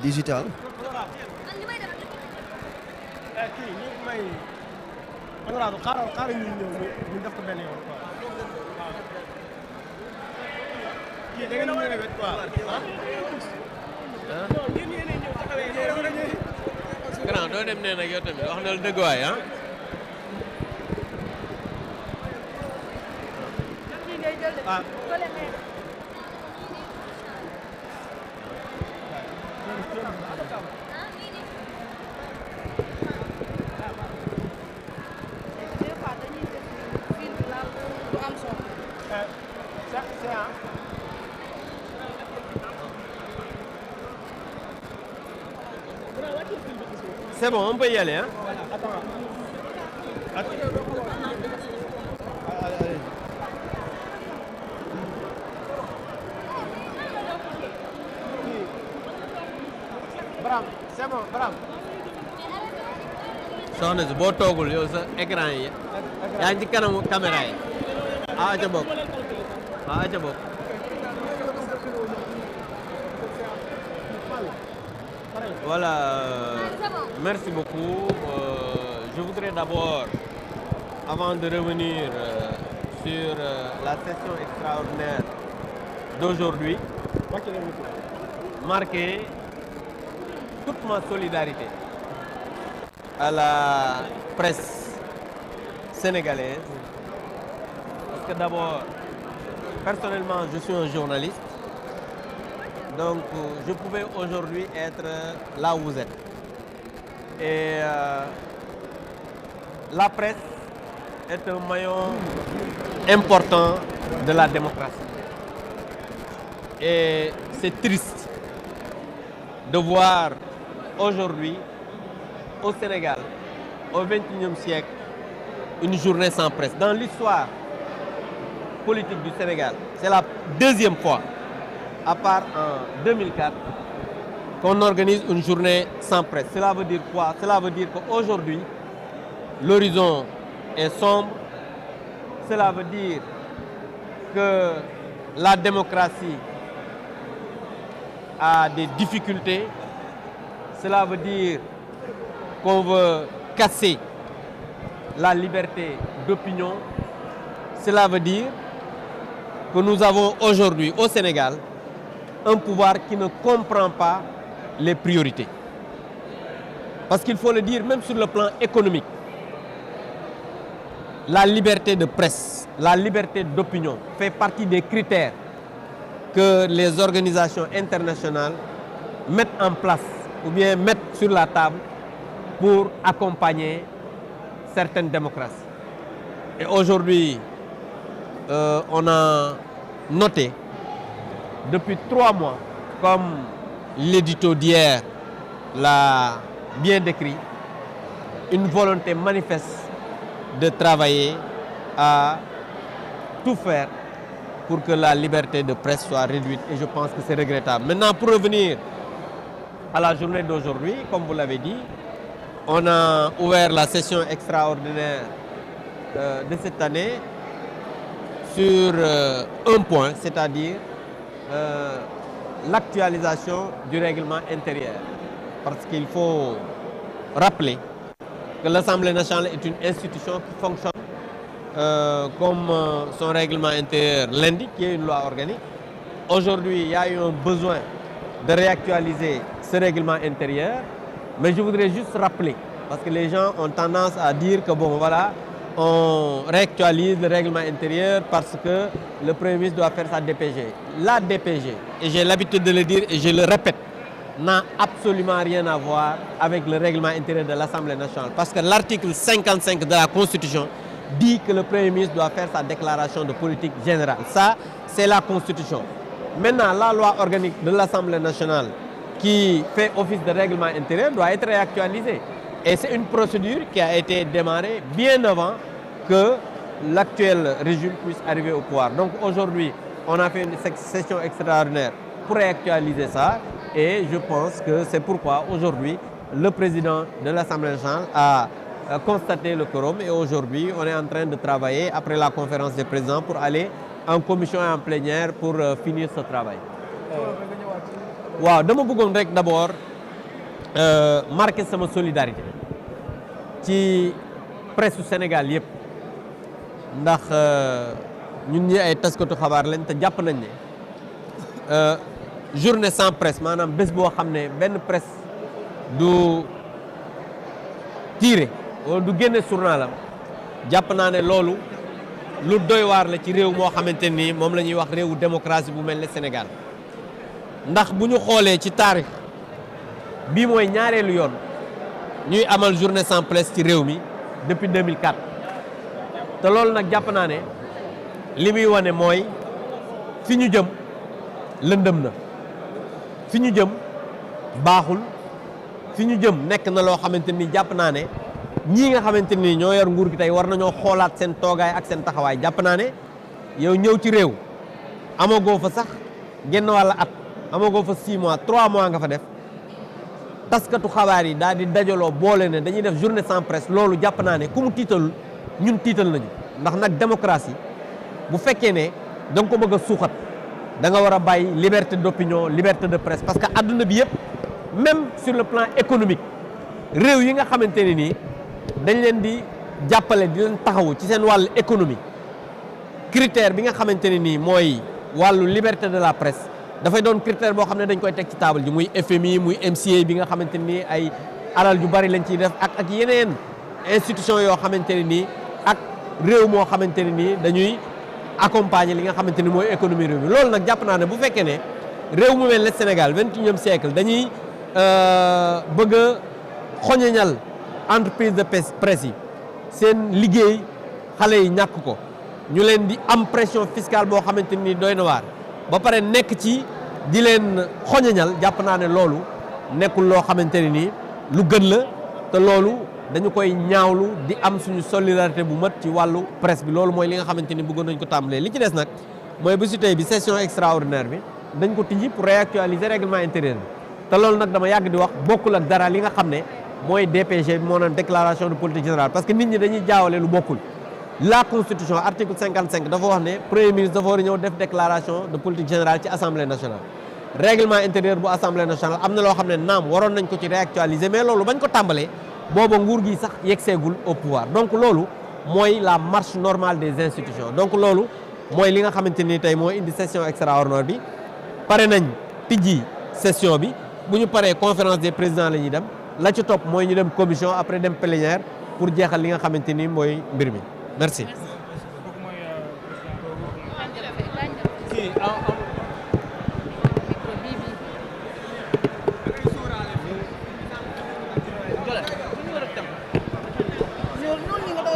digital. grand doo dem nee nag yow tamit wax na la dëgg waay ah. C'est bon, on peut y aller, hein? Bram, c'est bon, Bram. soxna si boo toogul yow sa écran yi yaa ngi ci kanamu caméra yi ah aca bokk ah aca bokk. Voilà, merci beaucoup. Je voudrais d'abord, avant de revenir sur la session extraordinaire d'aujourd'hui, marquer toute ma solidarité à la presse sénégalaise. Parce que d'abord, personnellement, je suis un journaliste. Donc, je pouvais aujourd'hui être là où vous êtes. Et la presse est un maillon important de la démocratie. Et c'est triste de voir aujourd'hui au Sénégal, au XXIe siècle, une journée sans presse. Dans l'histoire politique du Sénégal, c'est la deuxième fois, à part en 2004, qu'on organise une journée sans presse. Cela veut dire quoi? Cela veut dire qu'aujourd'hui, l'horizon est sombre. Cela veut dire que la démocratie a des difficultés. Cela veut dire qu'on veut casser la liberté d'opinion. Cela veut dire que nous avons aujourd'hui au Sénégal un pouvoir qui ne comprend pas les priorités. Parce qu'il faut le dire, même sur le plan économique, la liberté de presse, la liberté d'opinion fait partie des critères que les organisations internationales mettent en place ou bien mettent sur la table pour accompagner certaines démocraties. Et aujourd'hui, on a noté depuis 3 mois, comme l'édito d'hier l'a bien décrit, une volonté manifeste de travailler à tout faire pour que la liberté de presse soit réduite. Et je pense que c'est regrettable. Maintenant, pour revenir à la journée d'aujourd'hui, comme vous l'avez dit, on a ouvert la session extraordinaire de cette année sur un point, c'est-à-dire l'actualisation du règlement intérieur. Parce qu'il faut rappeler que l'Assemblée nationale est une institution qui fonctionne comme son règlement intérieur l'indique, qui est une loi organique. Aujourd'hui, il y a eu un besoin de réactualiser ce règlement intérieur, mais je voudrais juste rappeler, parce que les gens ont tendance à dire que bon voilà, on réactualise le règlement intérieur parce que le Premier ministre doit faire sa DPG. La DPG, et j'ai l'habitude de le dire et je le répète, n'a absolument rien à voir avec le règlement intérieur de l'Assemblée nationale. Parce que l'article 55 de la Constitution dit que le Premier ministre doit faire sa déclaration de politique générale. Ça, c'est la Constitution. Maintenant, la loi organique de l'Assemblée nationale qui fait office de règlement intérieur doit être réactualisée. Et c'est une procédure qui a été démarrée bien avant que l'actuel régime puisse arriver au pouvoir. Donc aujourd'hui, on a fait une session extraordinaire pour réactualiser ça. Et je pense que c'est pourquoi aujourd'hui, le président de l'Assemblée nationale a constaté le quorum. Et aujourd'hui, on est en train de travailler après la conférence des présidents pour aller en commission et en plénière pour finir ce travail. waaw dama bëggoon rek d'abord marqué sama solidarité ci presse su Sénégal yëpp ndax ñun ñi ay taskatu xabaar lañ te jàpp nañ ne journée sans presse maanaam bés boo xam ne benn presse du tiire wala du génne journalam jàpp naa ne loolu lu doy waar la ci réew moo xamante ni moom la ñuy wax réewu démocratie bu mel ne Sénégal ndax bu ñu xoolee ci taarix bii mooy ñaareelu yoon ñuy amal journée sans presse ci réew mi depuis 2004 te loolu nag jàpp naa ne li muy wane mooy fi ñu jëm lëndëm na fi ñu jëm baaxul fi ñu jëm nekk na loo xamante ni jàpp naa ne ñii nga xamante ni ñoo yor nguur gi tey war nañoo xoolaat seen toogaay ak seen taxawaay jàpp naa ne yow ñëw ci réew amagoo fa sax genn wàlla at amagoo fa 6 mois 3 mois nga fa def taskatu xabaar yi daal di dajaloo boole ne dañuy def journée sans presse loolu jàpp naa ne ku mu tiitalul ñun tiital nañu ndax nag démocratie bu fekkee ne da nga ko bëgg a suuxat da nga war a bàyyi liberté d'opinion liberté de presse parce que adduna bi yëpp même sur le plan économique réew yi nga xamante ne nii dañ leen di jàppale di leen taxawu ci seen wàllu économie critère bi nga xamante ne nii mooy wàllu liberté de la presse dafay doon critère boo xam ne dañ koy teg ci table ji muy FMI muy MCA bi nga xamante ne nii ay alal yu bari lañ ciy def ak yeneen institution yoo xamante ne nii ak réew moo xamante ne nii dañuy accompagner li nga xamante ni mooy économie réew mi loolu nag jàpp naa ne bu fekkee ne réew mu mel ne Sénégal 21e siècle dañuy bëgg a xoñoñal entreprise de presse yi seen liggéey xale yi ñàkk ko ñu leen di am pression fiscale boo xamante ni doy na waar ba pare nekk ci di leen xoñoñal jàpp naa ne loolu nekkul loo xamante ne nii lu gën la te loolu dañu koy ñaawlu di am suñu solidarité bu mat ci wàllu presse bi loolu mooy li nga xamante ni bëggoon nañ ko tàmbalee li ci des nag mooy bésu tey bi session extraordinaire bi dañ ko tijji pour réactualiser règlement intérieur bi te loolu nag dama yàgg di wax bokkul ak dara li nga xam ne mooy DPG bi moo naan déclaration de politique générale parce que nit ñi dañuy jaawale lu bokkul la constitution article 55 dafa wax ne premier ministre dafa war a ñëw def déclaration de politique générale ci assemblée nationale règlement intérieur bu assemblée nationale am na loo xam ne naam waroon nañ ko ci réactualiser mais loolu bañ ko tàmbalee booba nguur gi sax yegseegul au pouvoir donc loolu mooy la marche normale des institutions donc loolu mooy li nga xamante ni tey moo indi session extraordinaire bi pare nañ tijji session bi bu ñu paree conférence des présidents la ñuy dem la ci topp mooy ñu dem commission après dem plénière pour jeexal li nga xamante ni mooy mbir mi merci.